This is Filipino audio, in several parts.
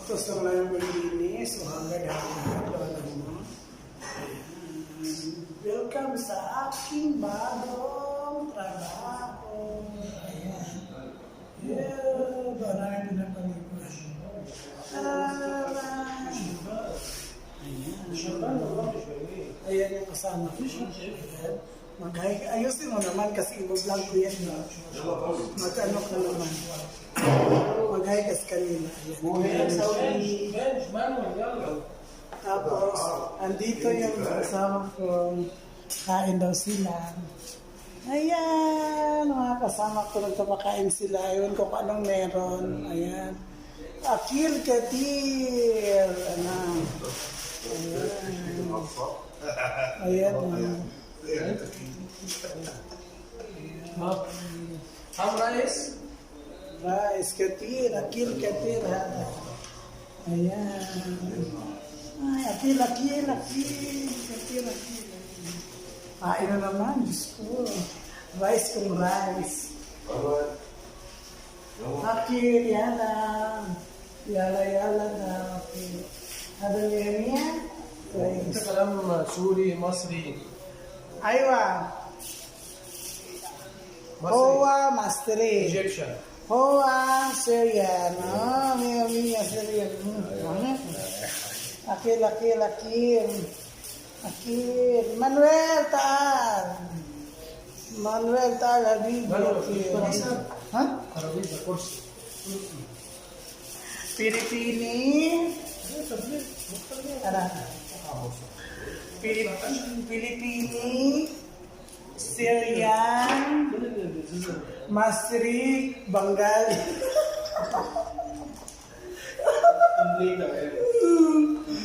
Tapos lang namin maglinis. So hanggang mo. Welcome sa aking bagong trabaho. Ayan. Yeah, ba namin pinapaliguan. Ayan yung kasama ko. Ayusin mo naman kasi i-vlog ko yan. Mag-ano ka naman. Mag-hi kas kanina. Tapos, andito yung kasama ko. Kain daw sila. Ayan, mga kasama ko nagpapakain sila. Ewan ko kung anong meron. Ayan. Akil katir. Ano. Ayan. Ayan. How rice? Rice, katir, akil, katir. Ayan. Ay, akil, katir, akil. Kain na naman, Diyos ko. Rice kung rice. Akil, yala. Yala na. Okay. Ada niya? انت كلام سوري مصري Aywa. Hoa, Mastri. Egyptian. Hoa, Syrian. Oh, mia, Syrian. Akil. Manuel, Taal, Habib. Ha? Arabic course. Pilipini. Pilipini, Syrian, Masri, Bengali.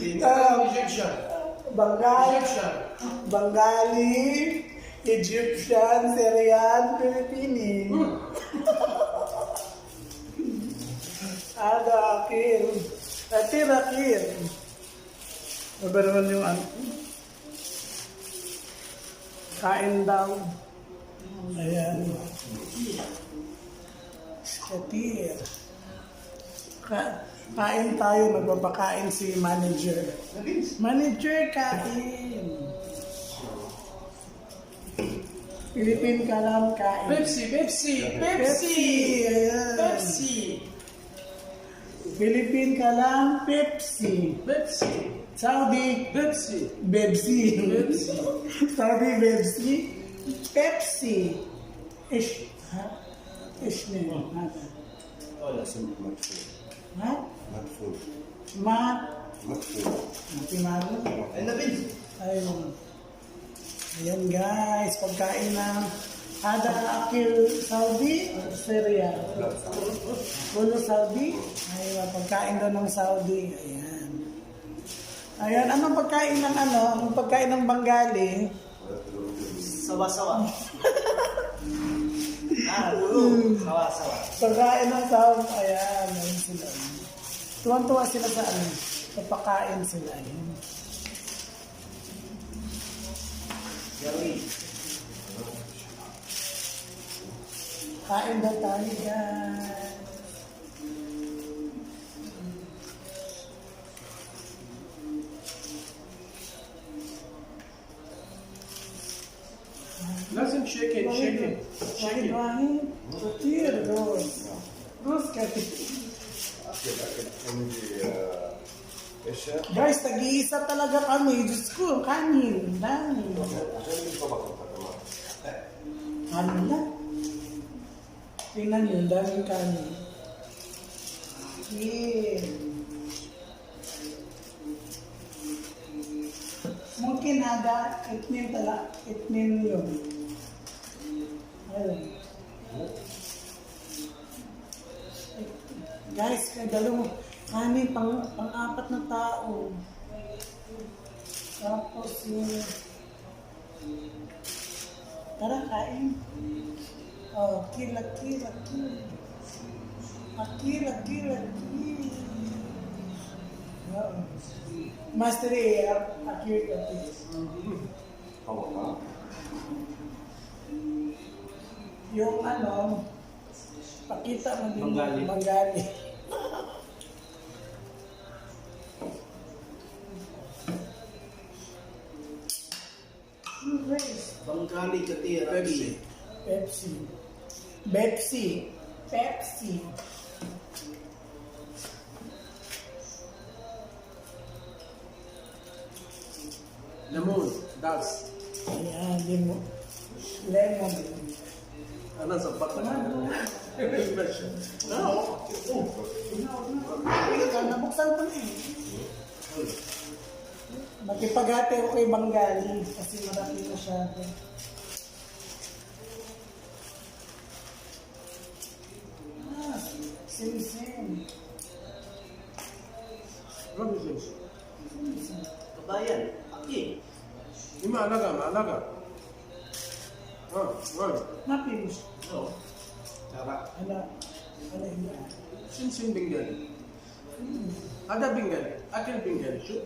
Egyptian. Bengali, Egyptian, Syrian, Pilipini. Ada Akil. Akil. Ano naman yung ano? Kain daw. Ayan. Katir. Kain tayo. Magpapakain si manager. Manager, kain. Philippine ka lang, kain. Pepsi. Ayan. Pepsi. Philippine ka lang, Pepsi. Saudi, Pepsi. Saudi, Pepsi. إيش هذا؟ هذا اسمه مدفون. ها؟ مدفون. مدفون. Mati malu. النبي. Ayun. Ayan guys, pagkain ng ada akil Saudi, Syria. Ulo Saudi. Ayun, pagkain doon ng Saudi. Ayan, anong pagkain ng Anong pagkain ng Bengali? Sawa-sawa. Sawa-sawa. Pagkain ng Saudi. Ayan, ayun sila. Tuwang-tuwa sila sa pagpakain sila. Kain daw tayo guys. لازم شيكن. واحد كتير روز كتير. Guys, tag-iisa talaga kami. Diyos ko, kanin. Dami. Kanin na. Tingnan yun, daming kanin. Yeah. Mungkin ada itnin yun. Ayun. Guys, dalawang kanin pang-apat na tao. Tapos yung... Tara, kain. Oh, kill. Akil. Oo. Master akil. How about Yung ano, pakita mo din Manggali. Manggali. Bengali Katira. Pepsi. Lemon. Das. Ayan, lemon. Ano sa bata? No. Nabuksan ko na eh. Makipaghati ako kay Bengali kasi marami masyado. Same. Ano ba siya? Kabayan. Aki. Hindi maalaga. Napin. Oo. Tara. Ano yun? Sinsin Bengali. Ada Bengali. Akil Bengali. Sure.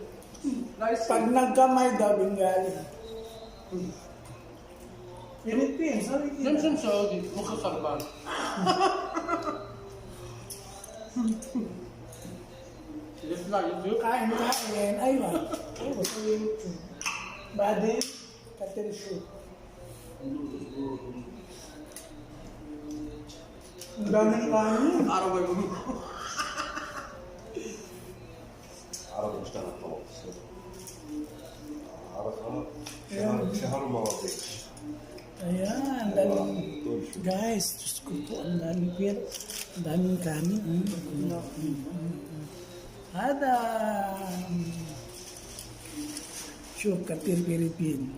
Nice. Pag nagkamay daw, Bengali. Philippines, sorry. Samson Saudi. Mukha karban. Let's like it. Kain. Ayun. Bade, katil shoot. Ang daming kanin. Araw ba yun? عرب اشتغل خلاص عرب شهر مواضيع Ayan, daming. Guys, Diyos ko po, ang daming pir. Ang daming kanin. Adam. Shoot, katil Philippine.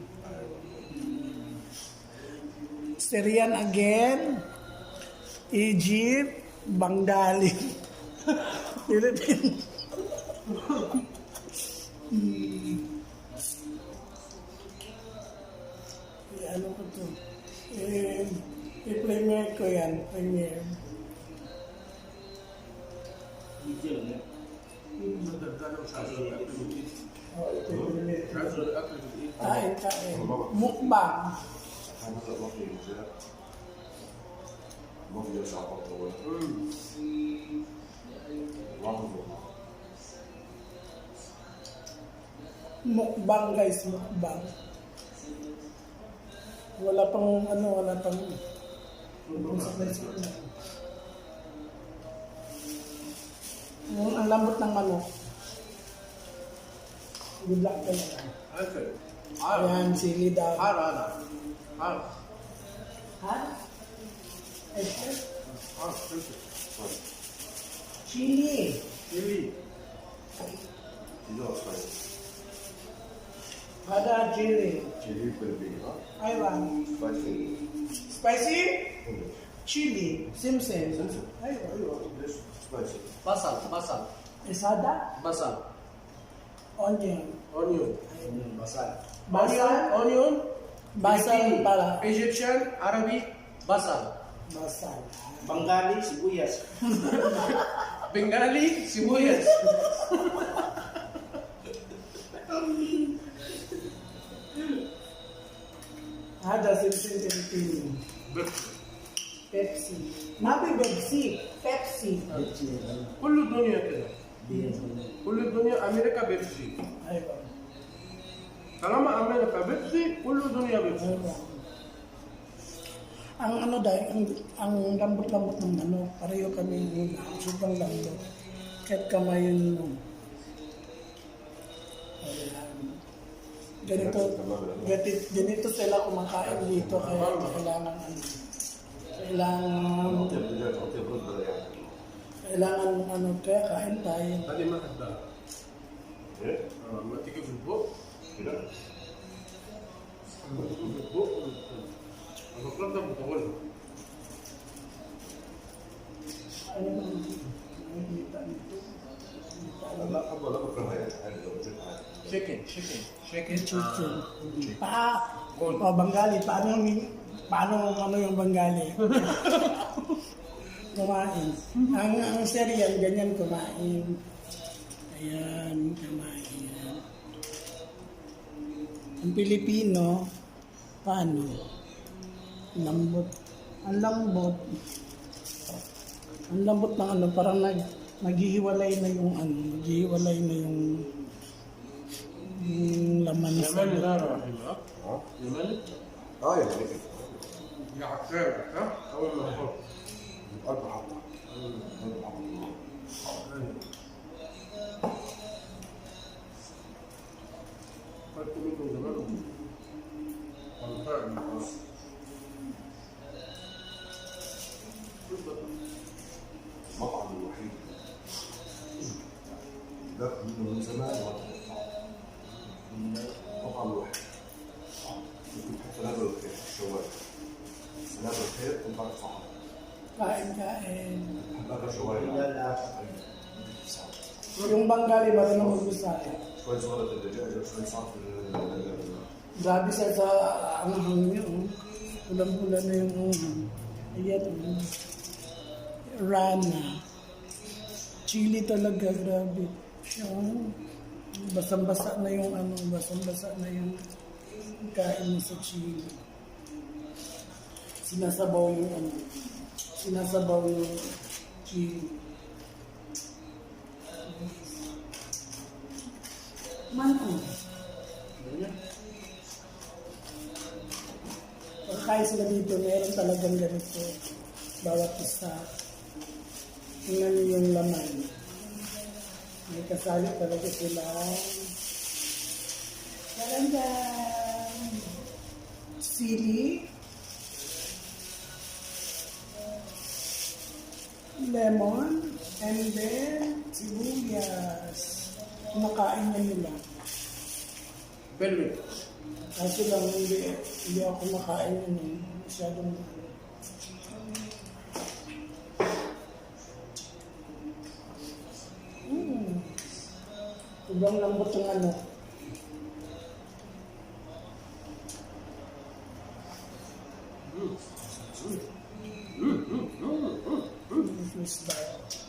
Syrian again. Egypt. Bengali. Philippines. Ano ko to? I-premiere ko yan. Premiere. Nadagdagan sa akin. Oh, ito i-premiere ko. Kain. Kain. Mukbang. انا هلا ما في مجال ما في ارجع اطول ما في Mukbang guys, mukbang. Wala pang ang lambot ng manok. Good luck ka lang. Okay. Ayan, sili daw. Har. Ha? Ito? Chili. Chili. كيلو سبايسي Ada chili. chili Philippine ها Aywan. سبايسي Spicy? Chili. Simsim. سمسم Aywan. ليش سبايسي Basal. Isada? Basal. Onion. Onion. Basal. Basal? Onion. Basal Philippine. pala. Egyptian, Arabic, basal. Basal. Bengali, sibuyas. Bengali, sibuyas. Ada simsim Filipino. Pepsi. Nabi Pepsi. كل الدنيا كده. كل الدنيا أمريكا بيبسي. Aywan. طالما أمريكا بيبسي كل الدنيا بيبسي. Aywan. Ang ano dahil, ang lambot-lambot ng manok, pareho kami sobrang lambot. Kahit kamay yun mo. Ayan. Ganito sila kumakain dito, kaya kailangan kaya kain tayo. هذه ما تبدأ. ايه ما تيجي في البوق. كده ما تيجي في البوق. الفقرات ده مطولة. Ano ba nakikita nito? لا ابغى لا بكرهها يعني عادي لو جبتها chicken. Chicken. Chicken. Ah, good. O, Bengali. Paano ano yung Bengali? Kumain. Ang cereal, ganyan kumain. Ayan, kumain. Ang Pilipino, paano? Lambot. Ang lambot. Ang lambot ng ano, parang naghihiwalay na yung ano, naghihiwalay na yung laman sa يمني لا رحيم ها؟ ها؟ يمني؟ اه يا ملك يا عسل ها؟ أول ما يحط الف حبه الف حبه قلت منكم زمان المطعم الوحيد ده من زمان المطعم الوحيد كنت حتى نابل الخير في الشوارع نابل الخير كنت بعرف صحن kain. بحب شوارع Yung Bengali, marunong mag-Bisaya. شوي سلطه الدجاج شوي صعب Grabe sa anghang niyo. Ulam-ulam na yung anghang. Ayan. Rana. Chili talaga, grabe. Yung basang-basa na yung ano, basang-basa na yung kain mo sa chili. Sinasabaw yung ano, sinasabaw yung chili. Mano. Pagkain sila dito, meron talagang ganito. Bawat isa. Tingnan niyo yung laman. May kasali talaga sila. Karandan. Sili. Lemon. And then, sibuyas. Kumakain na nila. بلي Kaso lang, hindi ako kumakain yun eh. Masyadong sobrang lambot ng ano. Fish diet.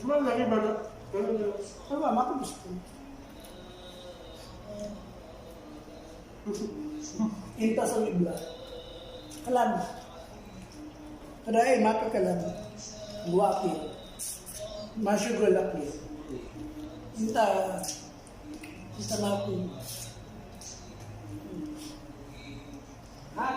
ما لقي بنا Wala, matubos ko. Inta sa libla. Kalam. Kada ay maka kalam. Guwapi. Masyugo laki. Inta. Inta natin. Ha?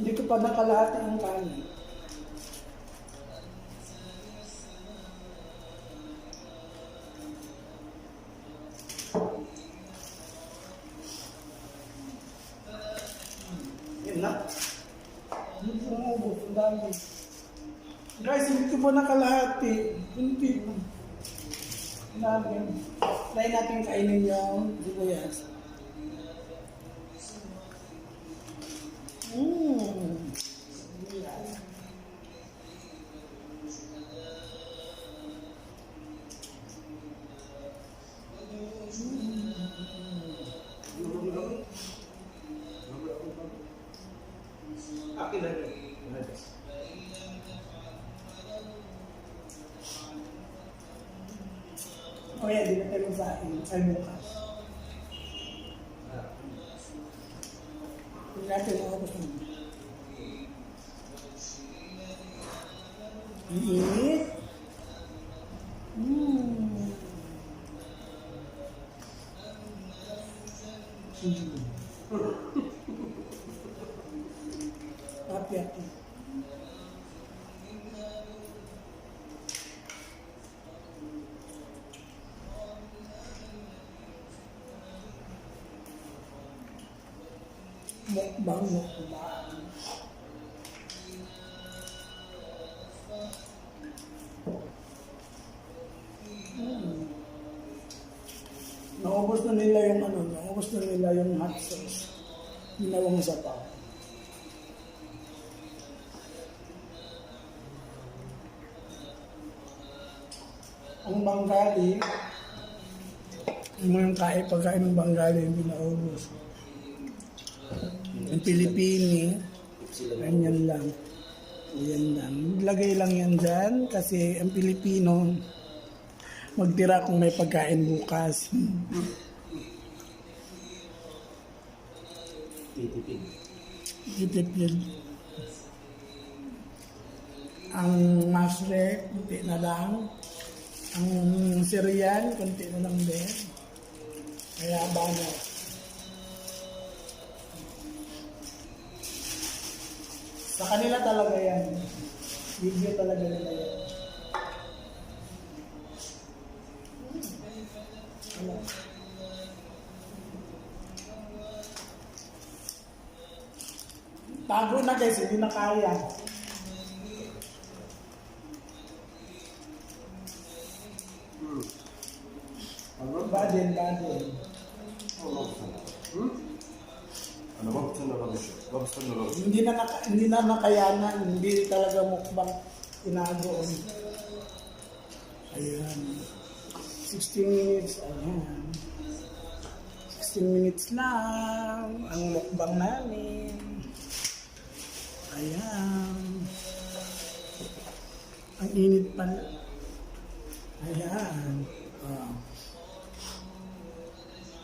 Hindi ko pa nakalahati ang kanin. Yan na. Hindi ko umubos. Ang dami. Guys, hindi ko pa nakalahati. Hindi pa. Ang dami. Try natin kainin yung sibuyas. Akin na rin. O yan, di na tayo magsain. Ay, bukas. Hindi natin makapos mo. Init. Happy ako. Mukbang. Naubos na nila yung naubos na nila yung hot sauce. Ginawang sapaw. Ang Bengali, yung mga pagkain ng Bengali hindi naubos. Ang Pilipini, ganyan lang. Yan lang. Lagay lang yan dyan kasi ang Pilipino magtira kung may pagkain bukas. Titipid. Ang masre, kunti na lang. Ang cereal, kunti na lang din. Kaya banat. Sa kanila talaga yan. Video talaga nila yan. Ano? Tago na guys, hindi na kaya. Badin. أنا ما بستنى الرغشة ما بستنى الرغشة Hindi na nakayanan, hindi talaga mukbang tinagoon. Ayan. 16 minutes, ayan. 16 minutes lang ang mukbang namin. Ayan. Ang init pa. Ayan. Oh.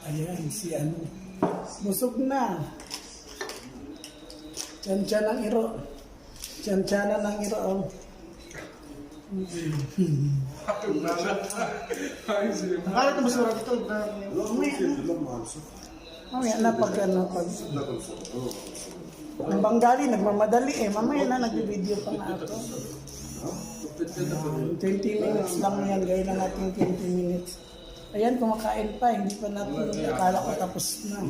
Ayan, si ano. Busog na. Tiyan-tiyan ng iro. Tiyan-tiyanan ng iro. Oh. Nakala ito basura dito. Mamaya na pag ang Bengali nagmamadali mamaya na nagbibideo pa na ako. 20 minutes lang yan. Gawin na natin 20 minutes. Ayan, kumakain pa. Hindi pa natin. Akala ko tapos na.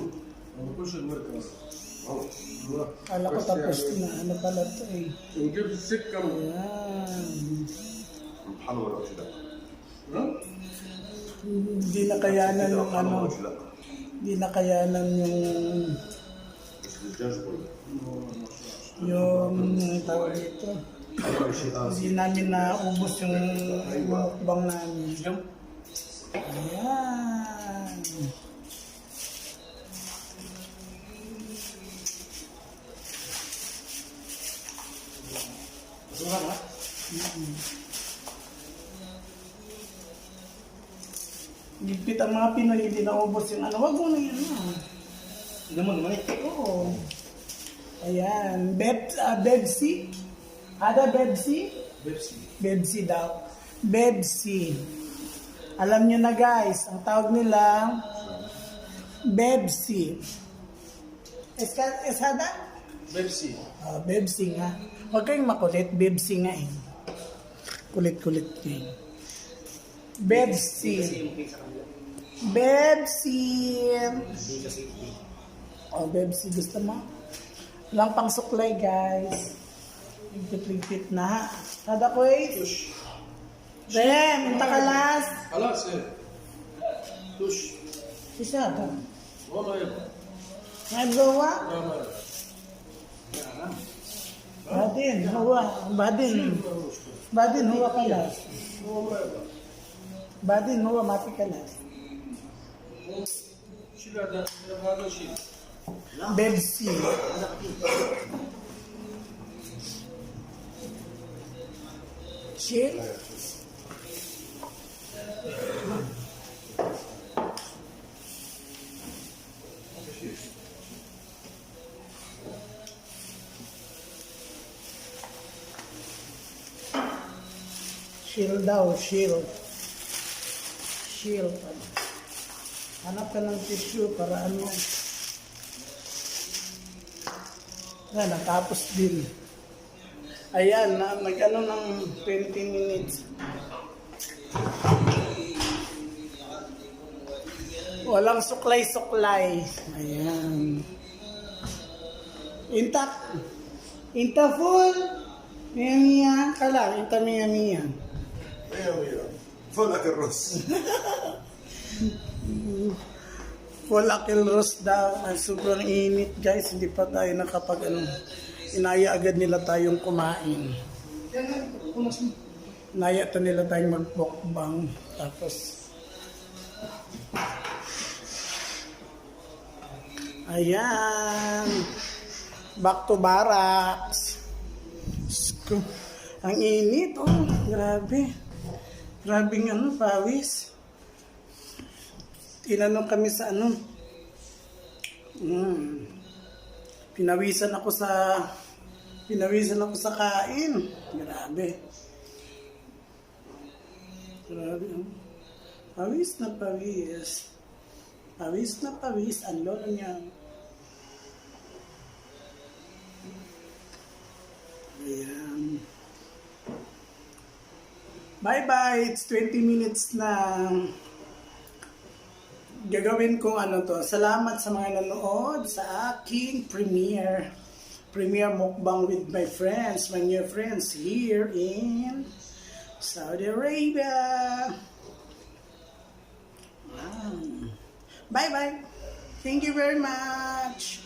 Akala ko tapos na. Ano pala ito eh. Ayan. Hindi na kayanan yung hindi na kayanan yung tawag dito. Hindi namin naubos yung mukbang namin. Ayan. Masura ba? Ligpit ang mga Pinoy, hindi naubos yung wag mo na yun. Hindi mo naman eh. Oo. Ayan. Bebsi? Ada Bebsi? Bebsi daw. Bebsi. Alam nyo na guys, ang tawag nila Bebsi. Esada? Bebsi. Bebsi nga. Huwag kayong makulit, Bebsi nga eh. Kulit-kulit nga eh. Bebsi. Bebsi. Bebsi. Gusto mo? Walang pang suklay, guys. Ligpit-ligpit na. Kada ko eh. Ren, minta kalas. Kalas eh. Tush. Isa ka. Wala yun. Nagawa? Wala. Badin, huwa. Badin, huwa kalas. Badin, huwa mati kalas. Sila da nagano siya. Bebsi. Chill. Chill daw, chill. Chill. Hanap ka ng tissue para ano. Yan, natapos din. Ayan, nag-ano ng 20 minutes. Walang suklay-suklay. Ayan. Inta full. Mia, kala, inta mia. مية فول أكل رز Full akil roast daw. Ay, sobrang init guys. Hindi pa tayo nakapag inaya agad nila tayong kumain. Inaya to nila tayong mag-mukbang. Tapos ayan. Back to barracks. Ang init, oh. Grabe. Grabe ng pawis. Tinanong kami sa Pinawisan ako sa kain. Grabe. Grabe. Pawis na pawis. Pawis na pawis. Ang lolo niya. Ayan. Bye-bye. It's 20 minutes na. Gagawin kong Salamat sa mga nanood sa aking premiere mukbang with my friends, my new friends here in Saudi Arabia. Wow. Bye-bye. Thank you very much.